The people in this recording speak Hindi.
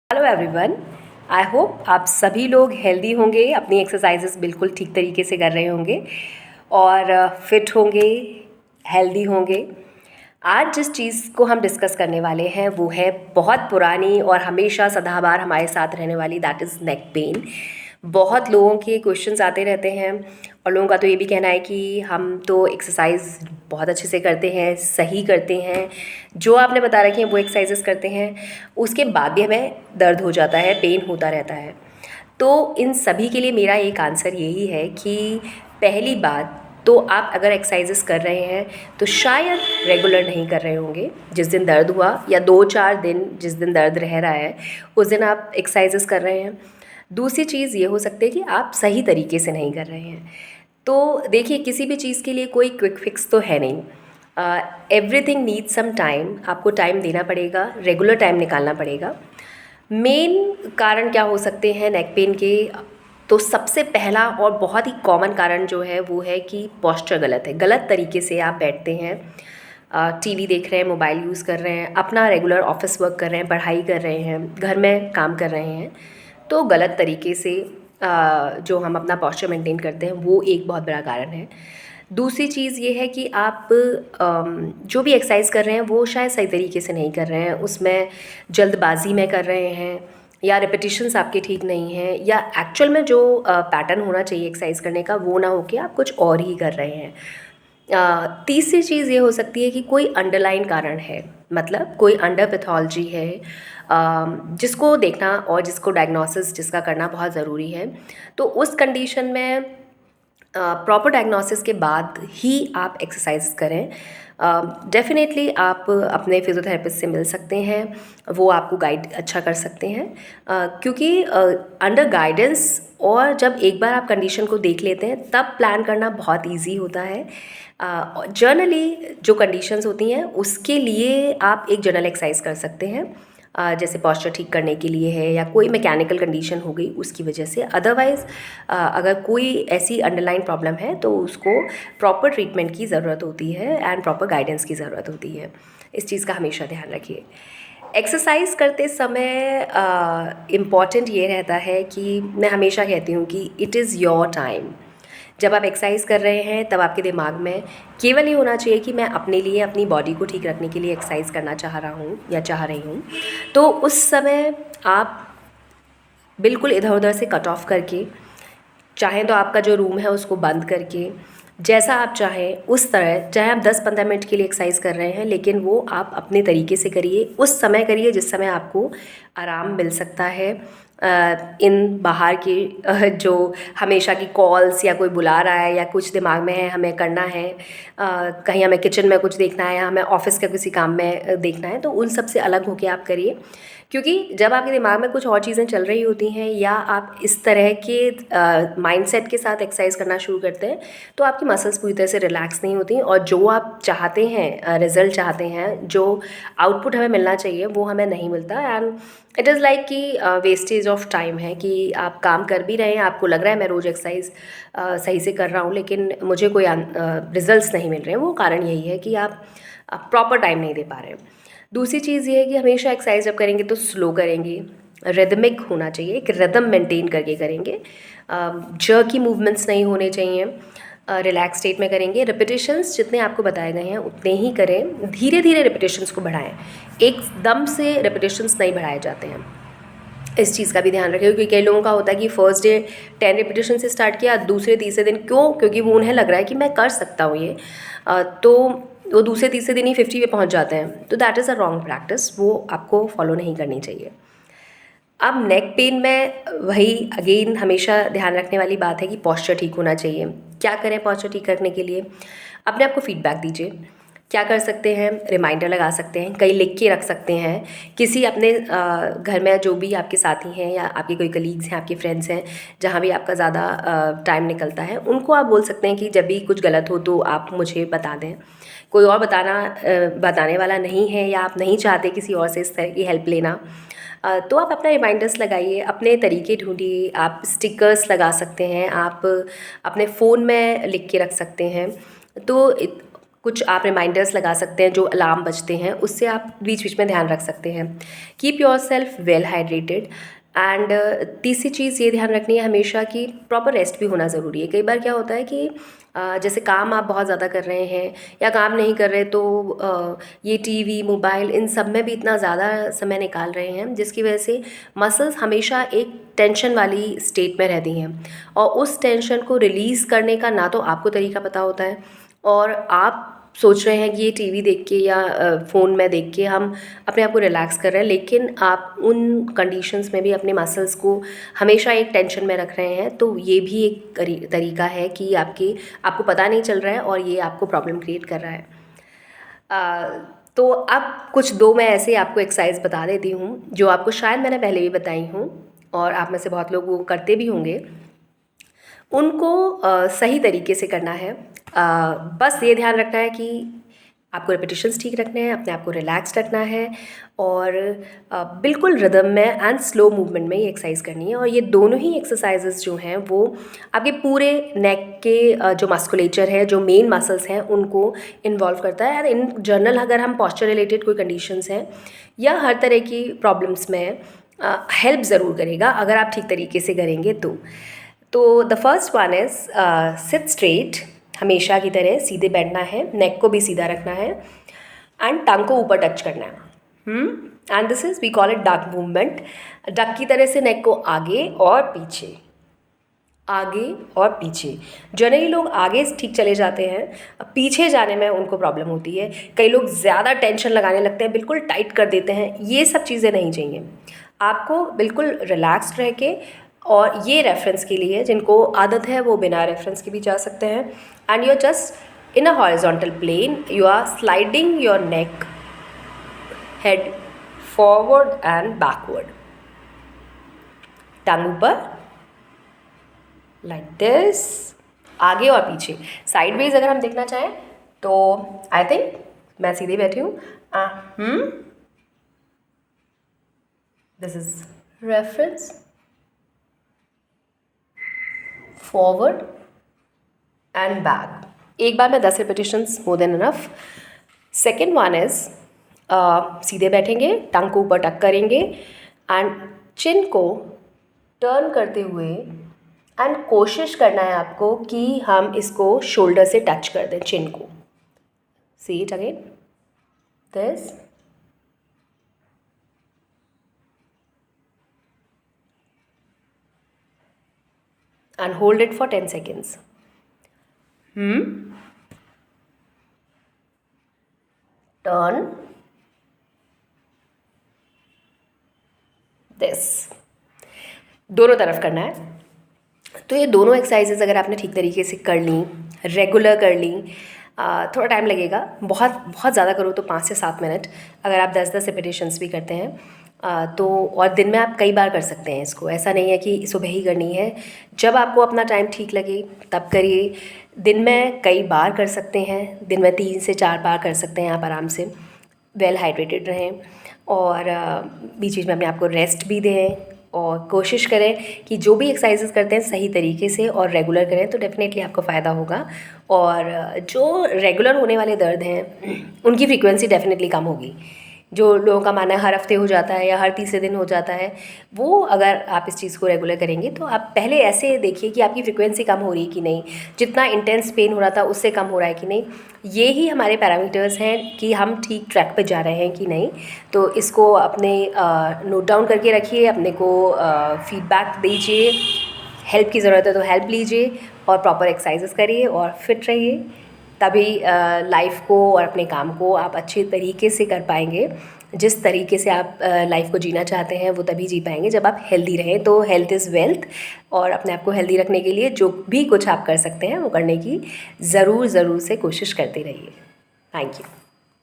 Hello everyone. आई होप आप सभी लोग हेल्दी होंगे, अपनी एक्सरसाइजेस बिल्कुल ठीक तरीके से कर रहे होंगे और फिट होंगे, हेल्दी होंगे। आज जिस चीज़ को हम डिस्कस करने वाले हैं वो है बहुत पुरानी और हमेशा सदाबहार हमारे साथ रहने वाली, दैट इज़ नेक पेन। बहुत लोगों के क्वेश्चंस आते रहते हैं और लोगों का तो ये भी कहना है कि हम तो एक्सरसाइज बहुत अच्छे से करते हैं, सही करते हैं, जो आपने बता रखे हैं वो एक्सरसाइजेस करते हैं, उसके बाद भी हमें दर्द हो जाता है, पेन होता रहता है। तो इन सभी के लिए मेरा एक आंसर यही है कि पहली बात तो आप अगर एक्सरसाइजेस कर रहे हैं तो शायद रेगुलर नहीं कर रहे होंगे। जिस दिन दर्द हुआ या 2-4 दिन जिस दिन दर्द रह रहा है उस दिन आप एक्सरसाइजेस कर रहे हैं। दूसरी चीज़ ये हो सकती है कि आप सही तरीके से नहीं कर रहे हैं। तो देखिए, किसी भी चीज़ के लिए कोई क्विक फिक्स तो है नहीं। Everything needs some time. आपको टाइम देना पड़ेगा, रेगुलर टाइम निकालना पड़ेगा। मेन कारण क्या हो सकते हैं नेक पेन के? तो सबसे पहला और बहुत ही कॉमन कारण जो है वो है कि पोस्चर गलत है, गलत तरीके से आप बैठते हैं, टीवी देख रहे हैं, मोबाइल यूज़ कर रहे हैं, अपना रेगुलर ऑफिस वर्क कर रहे हैं, पढ़ाई कर रहे हैं, घर में काम कर रहे हैं, तो गलत तरीके से जो हम अपना पोस्चर मेंटेन करते हैं वो एक बहुत बड़ा कारण है। दूसरी चीज़ ये है कि आप जो भी एक्सरसाइज कर रहे हैं वो शायद सही तरीके से नहीं कर रहे हैं, उसमें जल्दबाजी में कर रहे हैं या रिपीटिशंस आपके ठीक नहीं हैं या एक्चुअल में जो पैटर्न होना चाहिए एक्सरसाइज करने का वो ना होके आप कुछ और ही कर रहे हैं। तीसरी चीज़ ये हो सकती है कि कोई अंडरलाइन कारण है, मतलब कोई अंडर पैथोलॉजी है जिसको देखना और जिसको डायग्नोसिस जिसका करना बहुत ज़रूरी है। तो उस कंडीशन में प्रॉपर डायग्नोसिस के बाद ही आप एक्सरसाइज करें। डेफिनेटली आप अपने फिज़ियोथेरेपिस्ट से मिल सकते हैं, वो आपको गाइड अच्छा कर सकते हैं, क्योंकि अंडर गाइडेंस और जब एक बार आप कंडीशन को देख लेते हैं तब प्लान करना बहुत इजी होता है। जनरली जो कंडीशंस होती हैं उसके लिए आप एक जनरल एक्सरसाइज कर सकते हैं, जैसे पोस्चर ठीक करने के लिए है या कोई मैकेनिकल कंडीशन हो गई उसकी वजह से। अदरवाइज़ अगर कोई ऐसी अंडरलाइन प्रॉब्लम है तो उसको प्रॉपर ट्रीटमेंट की ज़रूरत होती है एंड प्रॉपर गाइडेंस की ज़रूरत होती है। इस चीज़ का हमेशा ध्यान रखिए। एक्सरसाइज करते समय इम्पॉर्टेंट ये रहता है कि मैं हमेशा कहती हूँ कि इट इज़ योर टाइम। जब आप एक्सरसाइज कर रहे हैं तब आपके दिमाग में केवल ये होना चाहिए कि मैं अपने लिए, अपनी बॉडी को ठीक रखने के लिए एक्सरसाइज करना चाह रहा हूँ या चाह रही हूँ। तो उस समय आप बिल्कुल इधर उधर से कट ऑफ करके, चाहें तो आपका जो रूम है उसको बंद करके, जैसा आप चाहें उस तरह, चाहे आप 10-15 मिनट के लिए एक्सरसाइज कर रहे हैं लेकिन वो आप अपने तरीके से करिए, उस समय करिए जिस समय आपको आराम मिल सकता है। इन बाहर की जो हमेशा की कॉल्स या कोई बुला रहा है या कुछ दिमाग में है हमें करना है, कहीं हमें किचन में कुछ देखना है या हमें ऑफिस के किसी काम में देखना है, तो उन सब से अलग होकर आप करिए। क्योंकि जब आपके दिमाग में कुछ और चीज़ें चल रही होती हैं या आप इस तरह के माइंडसेट के साथ एक्सरसाइज करना शुरू करते हैं तो आपकी मसल्स पूरी तरह से रिलैक्स नहीं होती और जो आप चाहते हैं, रिजल्ट चाहते हैं, जो आउटपुट हमें मिलना चाहिए वो हमें नहीं मिलता। एंड इट इज़ लाइक कि वेस्टेज ऑफ टाइम है कि आप काम कर भी रहे हैं, आपको लग रहा है मैं रोज़ एक्सरसाइज सही से कर रहा हूँ लेकिन मुझे कोई रिजल्ट्स नहीं मिल रहे हैं। वो कारण यही है कि आप प्रॉपर टाइम नहीं दे पा रहे हैं। दूसरी चीज़ ये है कि हमेशा एक्सरसाइज जब करेंगे तो स्लो करेंगे, रिदमिक होना चाहिए, एक रिदम मेंटेन करके करेंगे, जर्की मूवमेंट्स नहीं होने चाहिए, रिलैक्स स्टेट में करेंगे। रिपीटिशंस जितने आपको बताए गए हैं उतने ही करें, धीरे धीरे रिपीटिशंस को बढ़ाएं, एकदम से रिपीटिशंस नहीं बढ़ाए जाते हैं। इस चीज़ का भी ध्यान रखें क्योंकि कई लोगों का होता है कि फर्स्ट डे 10 रिपीटिशन से स्टार्ट किया, दूसरे तीसरे दिन क्योंकि वो उन्हें लग रहा है कि मैं कर सकता हूँ ये, तो वो दूसरे तीसरे दिन ही 50 पे पहुँच जाते हैं। तो that is a wrong practice, वो आपको फॉलो नहीं करनी चाहिए। अब नेक पेन में वही अगेन हमेशा ध्यान रखने वाली बात है कि पोस्चर ठीक होना चाहिए। क्या करें पोस्चर ठीक करने के लिए? अपने आप को फीडबैक दीजिए। क्या कर सकते हैं? रिमाइंडर लगा सकते हैं, कहीं लिख के रख सकते हैं, किसी अपने घर में जो भी आपके साथी हैं या आपके कोई कलीग्स हैं, आपके फ्रेंड्स हैं, जहाँ भी आपका ज़्यादा टाइम निकलता है, उनको आप बोल सकते हैं कि जब भी कुछ गलत हो तो आप मुझे बता दें। कोई और बताने वाला नहीं है या आप नहीं चाहते किसी और से इस तरह की हेल्प लेना, तो आप अपना रिमाइंडर्स लगाइए, अपने तरीके ढूंढिए। आप स्टिकर्स लगा सकते हैं, आप अपने फ़ोन में लिख के रख सकते हैं। तो कुछ आप रिमाइंडर्स लगा सकते हैं, जो अलार्म बजते हैं उससे आप बीच बीच में ध्यान रख सकते हैं। Keep your self well hydrated. And तीसरी चीज़ ये ध्यान रखनी है हमेशा कि प्रॉपर रेस्ट भी होना ज़रूरी है। कई बार क्या होता है कि जैसे काम आप बहुत ज़्यादा कर रहे हैं या काम नहीं कर रहे तो ये टीवी मोबाइल इन सब में भी इतना ज़्यादा समय निकाल रहे हैं, जिसकी वजह से मसल्स हमेशा एक टेंशन वाली स्टेट में रहती हैं और उस टेंशन को रिलीज़ करने का ना तो आपको तरीका पता होता है और आप सोच रहे हैं कि ये टीवी देख के या फ़ोन में देख के हम अपने आप को रिलैक्स कर रहे हैं, लेकिन आप उन कंडीशंस में भी अपने मसल्स को हमेशा एक टेंशन में रख रहे हैं। तो ये भी एक तरीका है कि आपको पता नहीं चल रहा है और ये आपको प्रॉब्लम क्रिएट कर रहा है। तो अब कुछ दो मैं ऐसे आपको एक्सरसाइज बता देती हूँ जो आपको शायद मैंने पहले भी बताई हूँ और आप में से बहुत लोग वो करते भी होंगे। उनको सही तरीके से करना है। बस ये ध्यान रखना है कि आपको रेपिटेशंस ठीक रखने हैं, अपने आप को रिलैक्स रखना है और बिल्कुल रिदम में एंड स्लो मूवमेंट में ये एक्सरसाइज करनी है। और ये दोनों ही एक्सरसाइजेस जो हैं वो आपके पूरे नेक के जो मस्कुलेचर है, जो मेन मसल्स हैं, उनको इन्वॉल्व करता है। और इन जनरल अगर हम पॉस्चर रिलेटेड कोई कंडीशंस हैं या हर तरह की प्रॉब्लम्स में हेल्प ज़रूर करेगा अगर आप ठीक तरीके से करेंगे तो the first one is seat straight. हमेशा की तरह सीधे बैठना है, नेक को भी सीधा रखना है एंड टंग को ऊपर टच करना है। And this is we call it duck movement. Duck की तरह से नेक को आगे और पीछे, आगे और पीछे। जनरली लोग आगे ठीक चले जाते हैं, पीछे जाने में उनको प्रॉब्लम होती है। कई लोग ज़्यादा टेंशन लगाने लगते हैं, बिल्कुल टाइट कर देते हैं। ये सब चीज़ें नहीं चाहिए। आपको बिल्कुल रिलैक्स्ड रह के, और ये रेफरेंस के लिए जिनको आदत है वो बिना रेफरेंस के भी जा सकते हैं। And you are just in a horizontal plane, you are sliding your neck head forward and backward, tongue ऊपर लाइक दिस, आगे और पीछे। साइडवेज अगर हम देखना चाहें तो आई थिंक मैं सीधे बैठी हूँ। This is reference, forward and back. एक बार में 10 repetitions, more than enough. Second one is सीधे बैठेंगे, टंग को ऊपर टक करेंगे एंड चिन को टर्न करते हुए, एंड कोशिश करना है आपको कि हम इसको शोल्डर से टच कर दें चिन को। See it again, this, and hold it for 10 seconds. Turn this. दोनों तरफ करना है। तो ये दोनों एक्सरसाइजेज अगर आपने ठीक तरीके से कर ली, रेगुलर कर ली, थोड़ा टाइम लगेगा, बहुत ज़्यादा करो तो 5 से 7 मिनट। अगर आप 10-10 रिपीटेशंस भी करते हैं तो, और दिन में आप कई बार कर सकते हैं इसको। ऐसा नहीं है कि सुबह ही करनी है, जब आपको अपना टाइम ठीक लगे तब करिए। दिन में कई बार कर सकते हैं, दिन में 3 से 4 बार कर सकते हैं आप आराम से। वेल हाइड्रेटेड रहें और बीच बीच में अपने आप को रेस्ट भी दें और कोशिश करें कि जो भी एक्सरसाइजेस करते हैं सही तरीके से और रेगुलर करें, तो डेफिनेटली आपको फ़ायदा होगा। और जो रेगुलर होने वाले दर्द हैं उनकी फ्रीक्वेंसी डेफिनेटली कम होगी। जो लोगों का मानना है हर हफ्ते हो जाता है या हर तीसरे दिन हो जाता है, वो अगर आप इस चीज़ को रेगुलर करेंगे तो आप पहले ऐसे देखिए कि आपकी फ्रीक्वेंसी कम हो रही है कि नहीं, जितना इंटेंस पेन हो रहा था उससे कम हो रहा है कि नहीं। ये ही हमारे पैरामीटर्स हैं कि हम ठीक ट्रैक पे जा रहे हैं कि नहीं। तो इसको अपने नोट डाउन करके रखिए, अपने को फीडबैक दीजिए, हेल्प की ज़रूरत है तो हेल्प लीजिए और प्रॉपर एक्सरसाइजेस करिए और फिट रहिए। तभी लाइफ को और अपने काम को आप अच्छे तरीके से कर पाएंगे। जिस तरीके से आप लाइफ को जीना चाहते हैं वो तभी जी पाएंगे जब आप हेल्दी रहें। तो हेल्थ इज़ वेल्थ, और अपने आप को हेल्दी रखने के लिए जो भी कुछ आप कर सकते हैं वो करने की ज़रूर से कोशिश करते रहिए। Thank you.